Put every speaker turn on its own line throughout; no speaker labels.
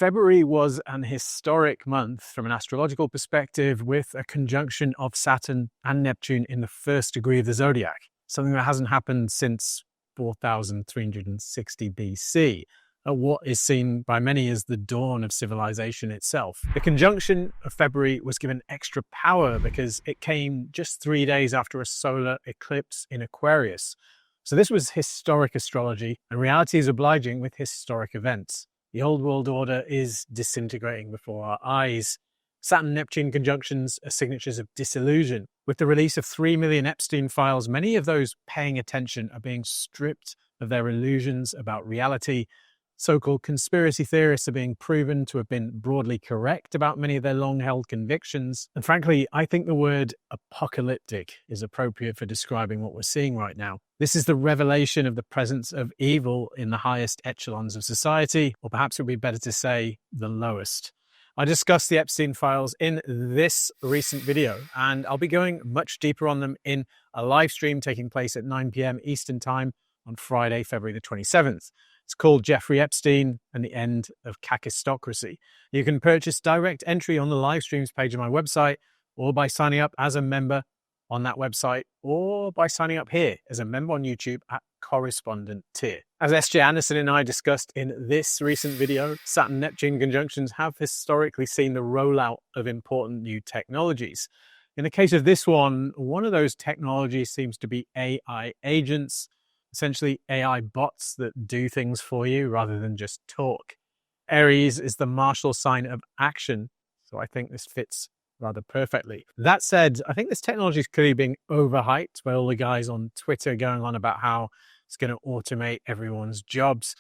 February was an historic month from an astrological perspective, with a conjunction of Saturn and Neptune in the first degree of the zodiac, something that hasn't happened since 4360 BC, at what is seen by many as the dawn of civilization itself. The conjunction of February was given extra power because it came just 3 days after a solar eclipse in Aquarius. So this was historic astrology, and reality is obliging with historic events. The old world order is disintegrating before our eyes. Saturn-Neptune conjunctions are signatures of disillusion. With the release of 3 million Epstein files, many of those paying attention are being stripped of their illusions about reality. So-called conspiracy theorists are being proven to have been broadly correct about many of their long-held convictions. And frankly, I think the word apocalyptic is appropriate for describing what we're seeing right now. This is the revelation of the presence of evil in the highest echelons of society, or perhaps it would be better to say the lowest. I discussed the Epstein files in this recent video, and I'll be going much deeper on them in a live stream taking place at 9 p.m. Eastern Time on Friday, February the 27th. It's called Jeffrey Epstein and the End of Kakistocracy. You can purchase direct entry on the live streams page of my website, or by signing up as a member on that website, or by signing up here as a member on YouTube at correspondent tier. As S.J. Anderson and I discussed in this recent video, Saturn-Neptune conjunctions have historically seen the rollout of important new technologies. In the case of this one of those technologies seems to be AI agents, essentially AI bots that do things for you rather than just talk. Aries is the martial sign of action, so I think this fits rather perfectly. That said, I think this technology is clearly being overhyped by all the guys on Twitter going on about how it's going to automate everyone's jobs.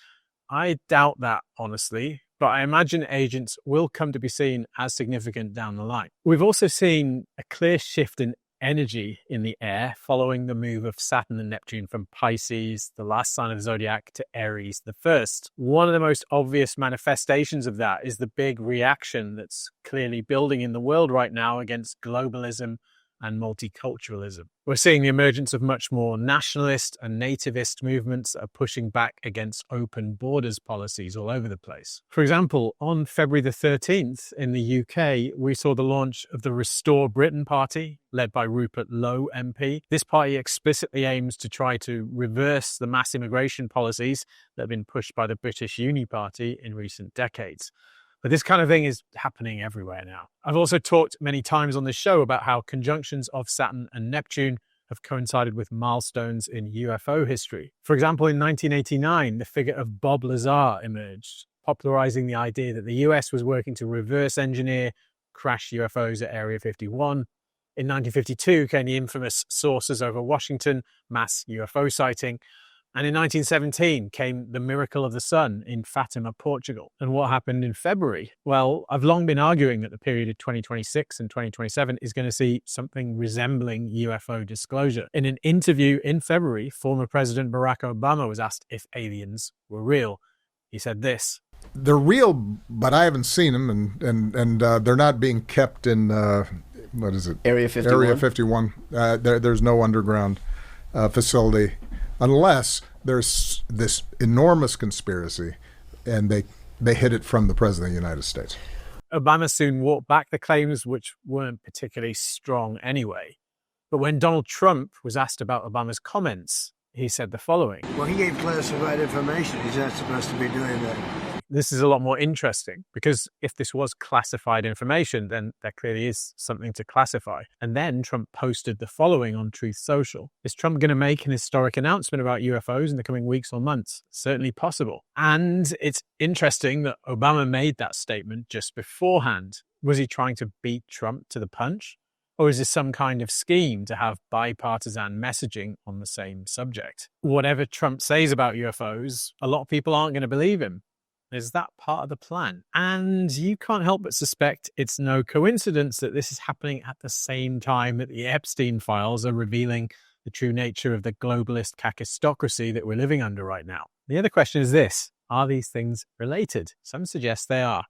I doubt that, honestly, but I imagine agents will come to be seen as significant down the line. We've also seen a clear shift in energy in the air following the move of Saturn and Neptune from Pisces, the last sign of the zodiac, to Aries, the first. One of the most obvious manifestations of that is the big reaction that's clearly building in the world right now against globalism and multiculturalism. We're seeing the emergence of much more nationalist and nativist movements that are pushing back against open borders policies all over the place. For example, on February the 13th in the UK, we saw the launch of the Restore Britain Party, led by Rupert Lowe MP. This party explicitly aims to try to reverse the mass immigration policies that have been pushed by the British Uni Party in recent decades. But this kind of thing is happening everywhere now. I've also talked many times on this show about how conjunctions of Saturn and Neptune have coincided with milestones in UFO history. For example, in 1989, the figure of Bob Lazar emerged, popularizing the idea that the US was working to reverse engineer crash UFOs at Area 51. In 1952 came the infamous Saucers over Washington mass UFO sighting. And in 1917 came the miracle of the sun in Fatima, Portugal. And what happened in February? Well, I've long been arguing that the period of 2026 and 2027 is going to see something resembling UFO disclosure. In an interview in February, former President Barack Obama was asked if aliens were real. He said this:
"They're real, but I haven't seen them, and they're not being kept in, what is it?
Area 51.
Area 51. There's no underground facility. Unless there's this enormous conspiracy and they hid it from the President of the United States."
Obama soon walked back the claims, which weren't particularly strong anyway. But when Donald Trump was asked about Obama's comments, he said the following:
"Well, he gave classified information. He's not supposed to be doing that."
This is a lot more interesting, because if this was classified information, then there clearly is something to classify. And then Trump posted the following on Truth Social: "Is Trump going to make an historic announcement about UFOs in the coming weeks or months? Certainly possible." And it's interesting that Obama made that statement just beforehand. Was he trying to beat Trump to the punch? Or is this some kind of scheme to have bipartisan messaging on the same subject? Whatever Trump says about UFOs, a lot of people aren't going to believe him. Is that part of the plan? And you can't help but suspect it's no coincidence that this is happening at the same time that the Epstein files are revealing the true nature of the globalist kakistocracy that we're living under right now. The other question is this: are these things related? Some suggest they are.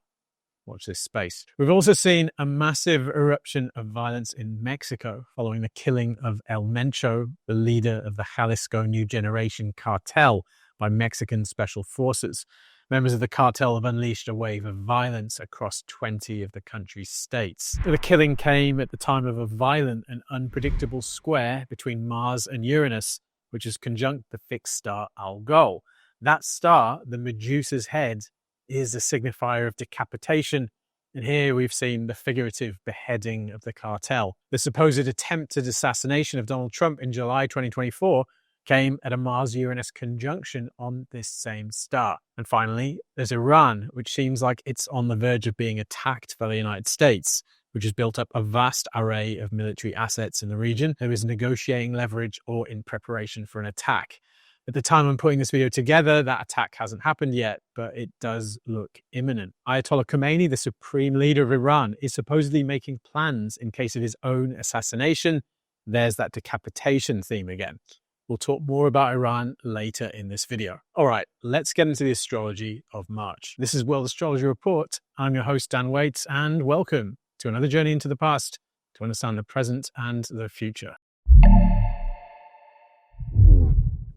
Watch this space. We've also seen a massive eruption of violence in Mexico following the killing of El Mencho, the leader of the Jalisco New Generation cartel, by Mexican special forces. Members of the cartel have unleashed a wave of violence across 20 of the country's states. The killing came at the time of a violent and unpredictable square between Mars and Uranus, which is conjunct the fixed star Algol. That star, the Medusa's head, is a signifier of decapitation. And here we've seen the figurative beheading of the cartel. The supposed attempted assassination of Donald Trump in July 2024 came at a Mars-Uranus conjunction on this same star. And finally, there's Iran, which seems like it's on the verge of being attacked by the United States, which has built up a vast array of military assets in the region. There is negotiating leverage or in preparation for an attack. At the time I'm putting this video together, that attack hasn't happened yet, but it does look imminent. Ayatollah Khomeini, the supreme leader of Iran, is supposedly making plans in case of his own assassination. There's that decapitation theme again. We'll talk more about Iran later in this video. All right, let's get into the astrology of March. This is World Astrology Report. I'm your host, Dan Waites, and welcome to another journey into the past to understand the present and the future.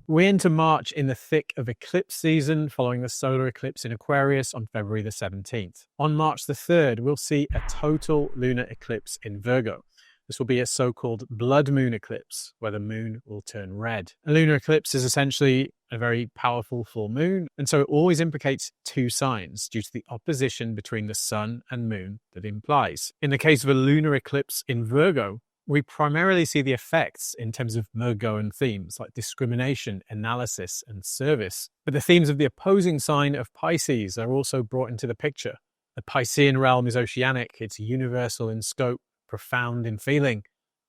We enter March in the thick of eclipse season, following the solar eclipse in Aquarius on February the 17th. On March the 3rd, we'll see a total lunar eclipse in Virgo. This will be a so-called blood moon eclipse, where the moon will turn red. A lunar eclipse is essentially a very powerful full moon, and so it always implicates two signs due to the opposition between the sun and moon that it implies. In the case of a lunar eclipse in Virgo, we primarily see the effects in terms of Virgoan themes like discrimination, analysis, and service. But the themes of the opposing sign of Pisces are also brought into the picture. The Piscean realm is oceanic, it's universal in scope, profound in feeling,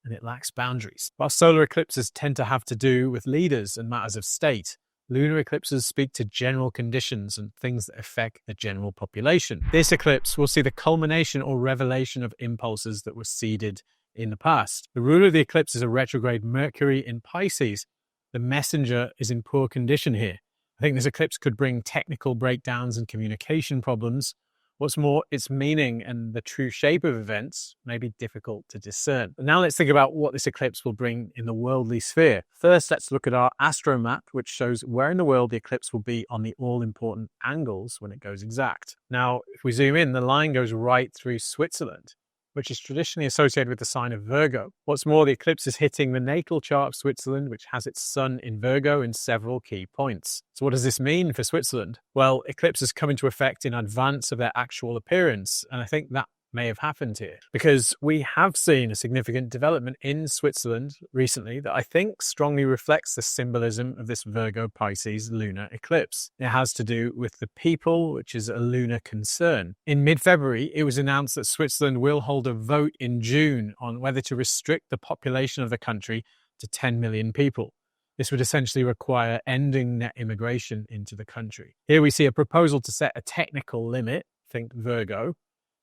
and it lacks boundaries. While solar eclipses tend to have to do with leaders and matters of state, lunar eclipses speak to general conditions and things that affect the general population. This eclipse will see the culmination or revelation of impulses that were seeded in the past. The ruler of the eclipse is a retrograde Mercury in Pisces. The messenger is in poor condition here. I think this eclipse could bring technical breakdowns and communication problems. What's more, its meaning and the true shape of events may be difficult to discern. But now let's think about what this eclipse will bring in the worldly sphere. First, let's look at our astro map, which shows where in the world the eclipse will be on the all-important angles when it goes exact. Now, if we zoom in, the line goes right through Switzerland, which is traditionally associated with the sign of Virgo. What's more, the eclipse is hitting the natal chart of Switzerland, which has its sun in Virgo in several key points. So what does this mean for Switzerland? Well, eclipses come into effect in advance of their actual appearance, and I think that may have happened here because we have seen a significant development in Switzerland recently that I think strongly reflects the symbolism of this Virgo Pisces lunar eclipse. It has to do with the people, which is a lunar concern. In mid-February, it was announced that Switzerland will hold a vote in June on whether to restrict the population of the country to 10 million people. This would essentially require ending net immigration into the country. Here we see a proposal to set a technical limit, think Virgo,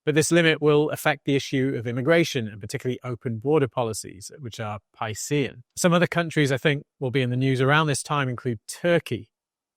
but this limit will affect the issue of immigration and particularly open border policies, which are Piscean. Some other countries I think will be in the news around this time include Turkey,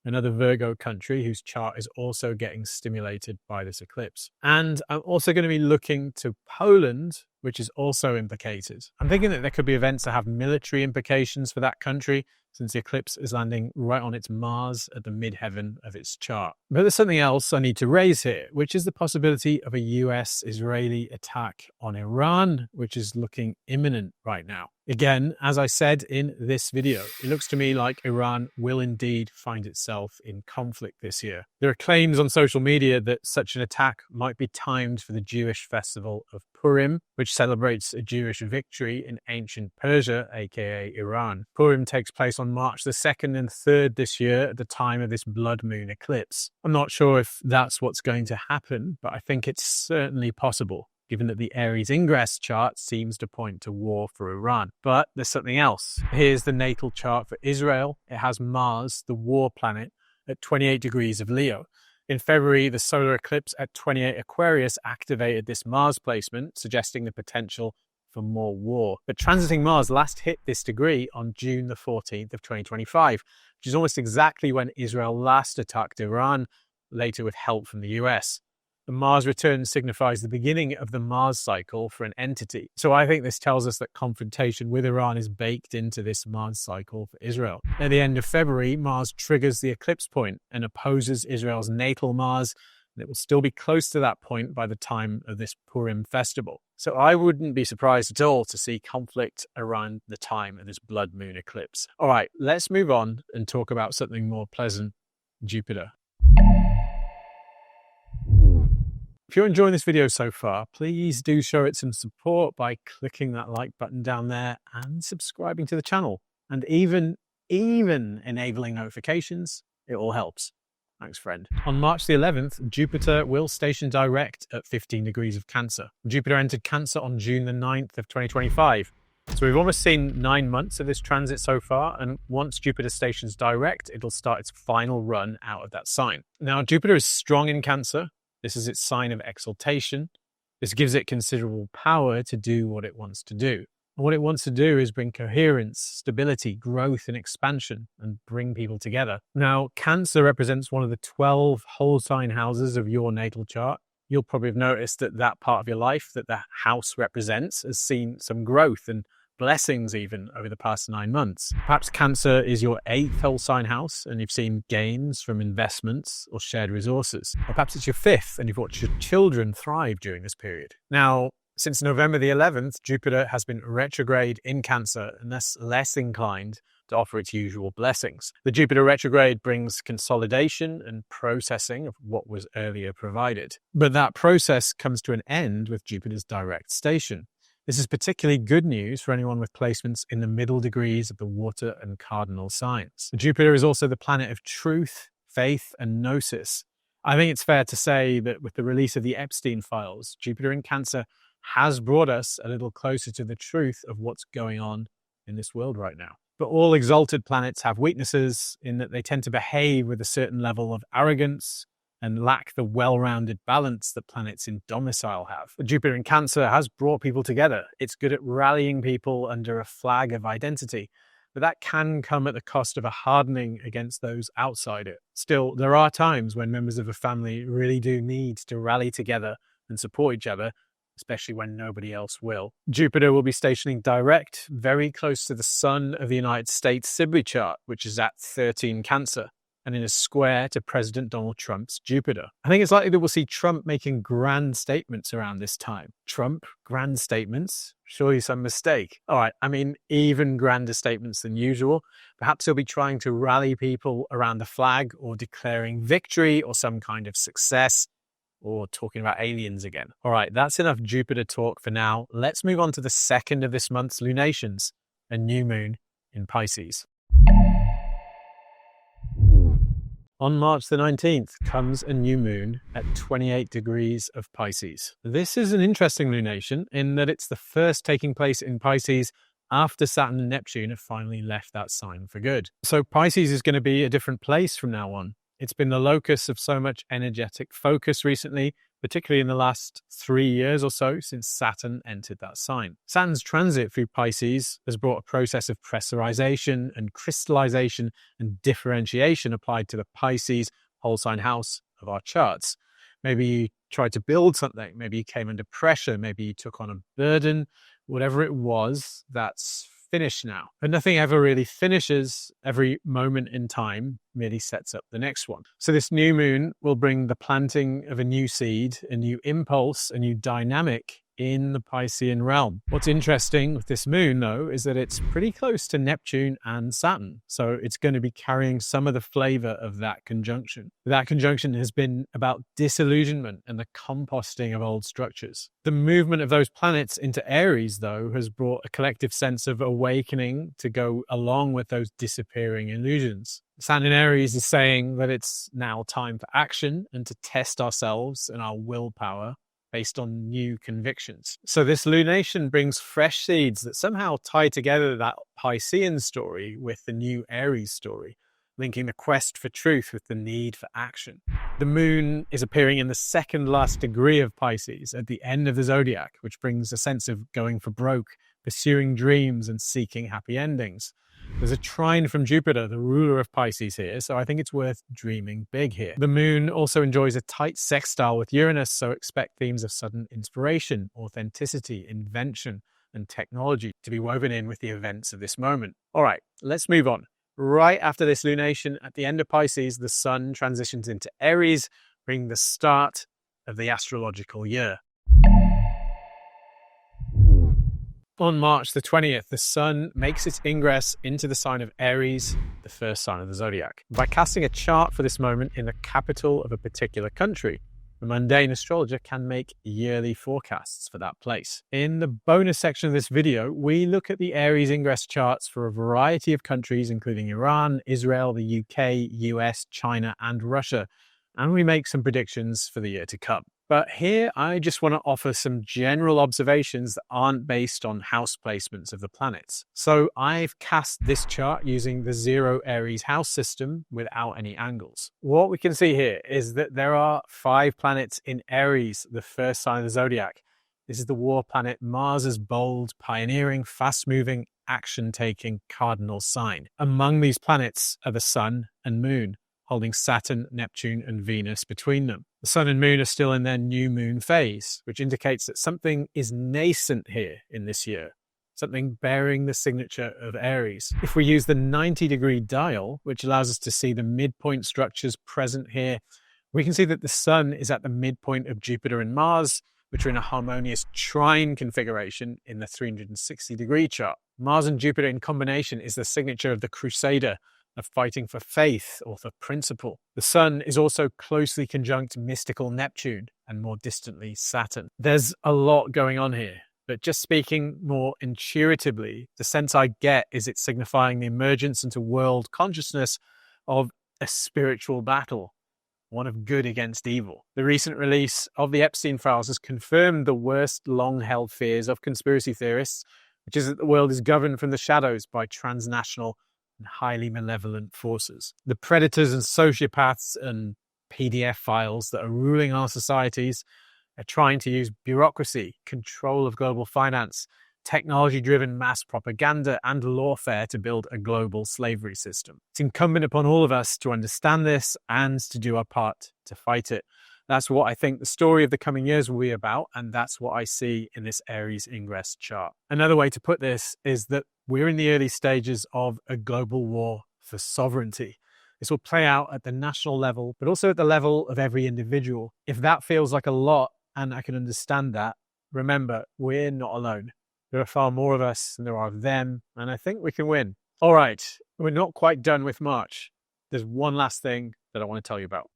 another Virgo country whose chart is also getting stimulated by this eclipse. And I'm also going to be looking to Poland, which is also implicated. I'm thinking that there could be events that have military implications for that country, since the eclipse is landing right on its Mars at the midheaven of its chart. But there's something else I need to raise here, which is the possibility of a US-Israeli attack on Iran, which is looking imminent right now. Again, as I said in this video, it looks to me like Iran will indeed find itself in conflict this year. There are claims on social media that such an attack might be timed for the Jewish festival of Purim, which celebrates a Jewish victory in ancient Persia, aka Iran. Purim takes place on March the 2nd and 3rd this year at the time of this blood moon eclipse. I'm not sure if that's what's going to happen, but I think it's certainly possible, given that the Aries Ingress chart seems to point to war for Iran. But there's something else. Here's the natal chart for Israel. It has Mars, the war planet, at 28 degrees of Leo. In February, the solar eclipse at 28 Aquarius activated this Mars placement, suggesting the potential for more war. But transiting Mars last hit this degree on June the 14th of 2025, which is almost exactly when Israel last attacked Iran, later with help from the US. The Mars return signifies the beginning of the Mars cycle for an entity. So I think this tells us that confrontation with Iran is baked into this Mars cycle for Israel. At the end of February, Mars triggers the eclipse point and opposes Israel's natal Mars, and it will still be close to that point by the time of this Purim festival. So I wouldn't be surprised at all to see conflict around the time of this blood moon eclipse. All right, let's move on and talk about something more pleasant, Jupiter. If you're enjoying this video so far, please do show it some support by clicking that like button down there and subscribing to the channel. And even enabling notifications, it all helps. Thanks, friend. On March the 11th, Jupiter will station direct at 15 degrees of Cancer. Jupiter entered Cancer on June the 9th of 2025. So we've almost seen 9 months of this transit so far, and once Jupiter stations direct, it'll start its final run out of that sign. Now, Jupiter is strong in Cancer. This is its sign of exaltation. This gives it considerable power to do what it wants to do. And what it wants to do is bring coherence, stability, growth, and expansion, and bring people together. Now, Cancer represents one of the 12 whole sign houses of your natal chart. You'll probably have noticed that that part of your life that the house represents has seen some growth and blessings even over the past 9 months. Perhaps Cancer is your 8th whole sign house and you've seen gains from investments or shared resources. Or perhaps it's your 5th and you've watched your children thrive during this period. Now, since November the 11th, Jupiter has been retrograde in Cancer and thus less inclined to offer its usual blessings. The Jupiter retrograde brings consolidation and processing of what was earlier provided. But that process comes to an end with Jupiter's direct station. This is particularly good news for anyone with placements in the middle degrees of the water and cardinal signs. Jupiter is also the planet of truth, faith, and gnosis. I think it's fair to say that with the release of the Epstein files, Jupiter in Cancer has brought us a little closer to the truth of what's going on in this world right now. But all exalted planets have weaknesses in that they tend to behave with a certain level of arrogance and lack the well-rounded balance that planets in domicile have. Jupiter in Cancer has brought people together. It's good at rallying people under a flag of identity, but that can come at the cost of a hardening against those outside it. Still, there are times when members of a family really do need to rally together and support each other, especially when nobody else will. Jupiter will be stationing direct, very close to the Sun of the United States Sibley chart, which is at 13 Cancer, and in a square to President Donald Trump's Jupiter. I think it's likely that we'll see Trump making grand statements around this time. Trump, grand statements? Surely some mistake. All right, I mean, even grander statements than usual. Perhaps he'll be trying to rally people around the flag or declaring victory or some kind of success or talking about aliens again. All right, that's enough Jupiter talk for now. Let's move on to the second of this month's lunations, a new moon in Pisces. On March the 19th comes a new moon at 28 degrees of Pisces. This is an interesting lunation in that it's the first taking place in Pisces after Saturn and Neptune have finally left that sign for good. So Pisces is going to be a different place from now on. It's been the locus of so much energetic focus recently, particularly in the last 3 years or so since Saturn entered that sign. Saturn's transit through Pisces has brought a process of pressurization and crystallization and differentiation applied to the Pisces whole sign house of our charts. Maybe you tried to build something, maybe you came under pressure, maybe you took on a burden, whatever it was, that's finished now. But nothing ever really finishes. Every moment in time merely sets up the next one. So this new moon will bring the planting of a new seed, a new impulse, a new dynamic in the Piscean realm. What's interesting with this moon, though, is that it's pretty close to Neptune and Saturn. So it's going to be carrying some of the flavor of that conjunction. That conjunction has been about disillusionment and the composting of old structures. The movement of those planets into Aries, though, has brought a collective sense of awakening to go along with those disappearing illusions. Saturn in Aries is saying that it's now time for action and to test ourselves and our willpower based on new convictions. So this lunation brings fresh seeds that somehow tie together that Piscean story with the new Aries story, linking the quest for truth with the need for action. The moon is appearing in the second last degree of Pisces at the end of the zodiac, which brings a sense of going for broke, pursuing dreams and seeking happy endings. There's a trine from Jupiter, the ruler of Pisces here, so I think it's worth dreaming big here. The moon also enjoys a tight sextile with Uranus, so expect themes of sudden inspiration, authenticity, invention, and technology to be woven in with the events of this moment. All right, let's move on. Right after this lunation, at the end of Pisces, the sun transitions into Aries, bringing the start of the astrological year. On March the 20th, the sun makes its ingress into the sign of Aries, the first sign of the zodiac. By casting a chart for this moment in the capital of a particular country, the mundane astrologer can make yearly forecasts for that place. In the bonus section of this video, we look at the Aries ingress charts for a variety of countries, including Iran, Israel, the UK, US, China, and Russia, and we make some predictions for the year to come. But here, I just want to offer some general observations that aren't based on house placements of the planets. So I've cast this chart using the zero Aries house system without any angles. What we can see here is that there are 5 planets in Aries, the first sign of the zodiac. This is the war planet Mars' bold, pioneering, fast-moving, action-taking cardinal sign. Among these planets are the Sun and Moon, holding Saturn, Neptune, and Venus between them. The Sun and Moon are still in their new moon phase, which indicates that something is nascent here in this year, something bearing the signature of Aries. If we use the 90-degree dial, which allows us to see the midpoint structures present here, we can see that the Sun is at the midpoint of Jupiter and Mars, which are in a harmonious trine configuration in the 360-degree chart. Mars and Jupiter in combination is the signature of the Crusader, of fighting for faith or for principle. The Sun is also closely conjunct mystical Neptune and more distantly Saturn. There's a lot going on here, but just speaking more intuitively, the sense I get is it's signifying the emergence into world consciousness of a spiritual battle, one of good against evil. The recent release of the Epstein files has confirmed the worst long-held fears of conspiracy theorists, which is that the world is governed from the shadows by transnational and highly malevolent forces. The predators and sociopaths and PDF files that are ruling our societies are trying to use bureaucracy, control of global finance, technology-driven mass propaganda, and lawfare to build a global slavery system. It's incumbent upon all of us to understand this and to do our part to fight it. That's what I think the story of the coming years will be about, and that's what I see in this Aries ingress chart. Another way to put this is that we're in the early stages of a global war for sovereignty. This will play out at the national level, but also at the level of every individual. If that feels like a lot, and I can understand that, remember, we're not alone. There are far more of us than there are of them, and I think we can win. All right, we're not quite done with March. There's one last thing that I want to tell you about.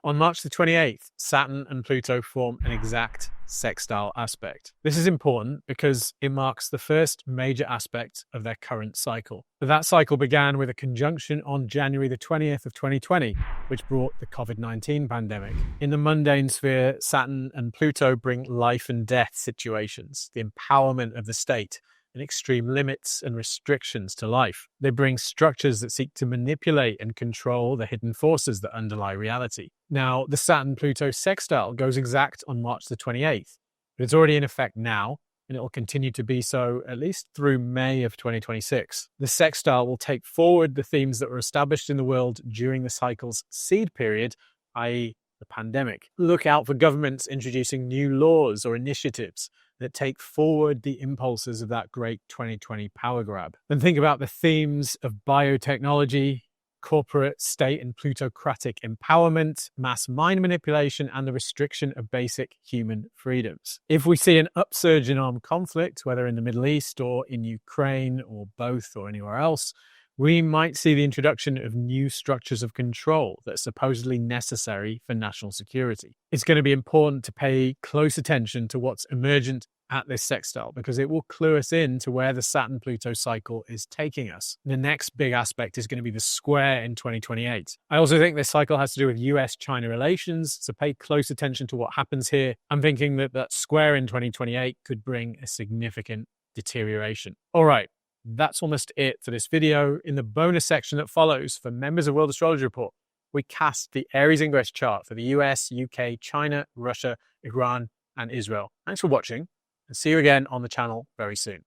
On March the 28th, Saturn and Pluto form an exact sextile aspect. This is important because it marks the first major aspect of their current cycle. That cycle began with a conjunction on January the 20th of 2020, which brought the COVID-19 pandemic. In the mundane sphere, Saturn and Pluto bring life and death situations, the empowerment of the state, and extreme limits and restrictions to life. They bring structures that seek to manipulate and control the hidden forces that underlie reality. Now, the Saturn-Pluto sextile goes exact on March the 28th, but it's already in effect now, and it will continue to be so at least through May of 2026. The sextile will take forward the themes that were established in the world during the cycle's seed period, i.e. the pandemic. Look out for governments introducing new laws or initiatives that take forward the impulses of that great 2020 power grab. Then think about the themes of biotechnology, corporate, state, and plutocratic empowerment, mass mind manipulation, and the restriction of basic human freedoms. If we see an upsurge in armed conflict, whether in the Middle East or in Ukraine or both or anywhere else, we might see the introduction of new structures of control that are supposedly necessary for national security. It's going to be important to pay close attention to what's emergent at this sextile because it will clue us in to where the Saturn-Pluto cycle is taking us. The next big aspect is going to be the square in 2028. I also think this cycle has to do with US-China relations, so pay close attention to what happens here. I'm thinking that that square in 2028 could bring a significant deterioration. All right. That's almost it for this video. In the bonus section that follows for members of World Astrology Report, we cast the Aries ingress chart for the US, UK, China, Russia, Iran, and Israel. Thanks for watching, and see you again on the channel very soon.